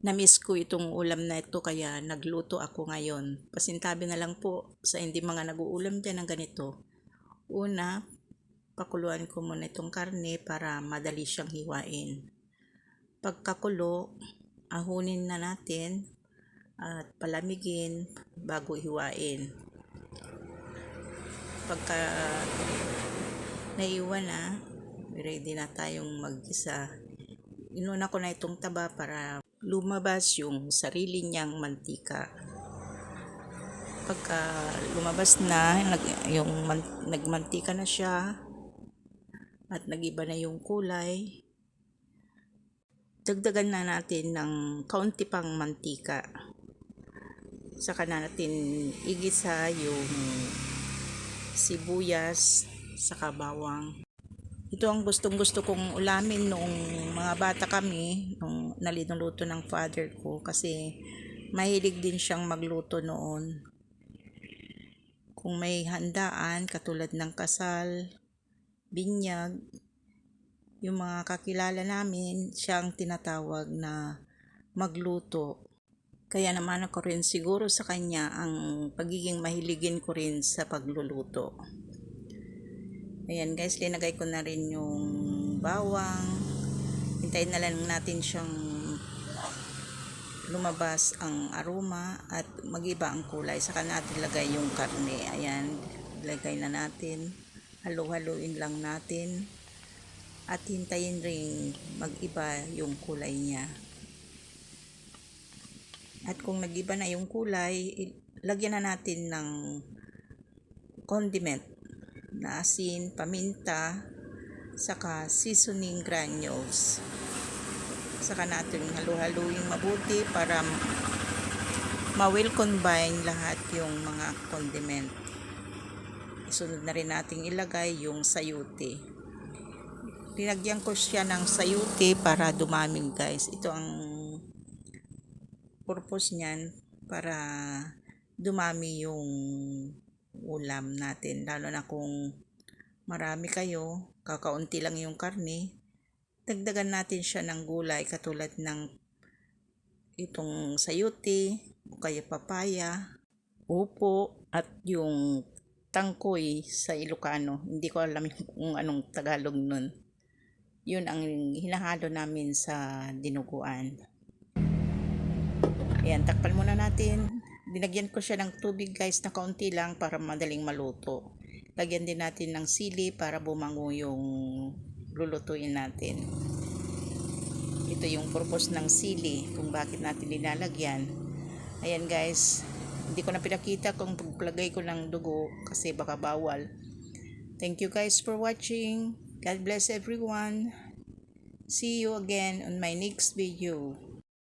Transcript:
Na-miss ko itong ulam na ito kaya nagluto ako ngayon. Pasintabi na lang po sa hindi mga nag-uulam dyan ng ganito. Una, pakuluan ko muna itong karne para madali siyang hiwain. Pagkakulo, ahunin na natin at palamigin bago hiwain. Pagka naiwan na, ready na tayong mag-isa. Inuna ko na itong taba para lumabas yung sarili niyang mantika. Pagka lumabas na, nagmantika na siya at nagiba na yung kulay, dagdagan na natin ng kaunti pang mantika. Saka na natin igisa yung sibuyas saka bawang. Ito ang gustong-gusto kong ulamin noong mga bata kami, nung naluluto ng father ko kasi mahilig din siyang magluto noon. Kung may handaan katulad ng kasal, binyag, yung mga kakilala namin, siyang tinatawag na magluto. Kaya naman ako rin siguro sa kanya ang pagiging mahiligin ko rin sa pagluluto. Ayan guys, linagay ko na rin yung bawang. Hintayin na lang natin siyang lumabas ang aroma at magiba ang kulay. Saka natin lagay yung karne. Ayan, lagay na natin. Halo-haluin lang natin. At hintayin ring mag-iba yung kulay niya. At kung nag-iba na yung kulay, lagyan na natin ng condiment na asin, paminta, saka seasoning granules. Saka natin halu-haluin mabuti para ma-well combine lahat yung mga condiment. Isunod na rin natin ilagay yung sayuti. Linagyan ko siya ng sayuti para dumaming guys. Ito ang purpose niyan, para dumami yung ulam natin, lalo na kung marami kayo, kakaunti lang yung karne, dagdagan natin siya ng gulay katulad ng itong sayuti o kaya papaya, upo at yung tangkoy sa Ilocano. Hindi ko alam kung anong Tagalog nun. Yun ang hinahalo namin sa dinuguan. Ayan, takpan muna natin. Dinagyan ko siya ng tubig guys na kaunti lang para madaling maluto. Lagyan din natin ng sili para bumango yung lulutuin natin. Ito yung purpose ng sili kung bakit natin nilalagyan. Ayan guys, hindi ko na pinakita kung paglagay ko ng dugo kasi baka bawal. Thank you guys for watching. God bless everyone. See you again on my next video.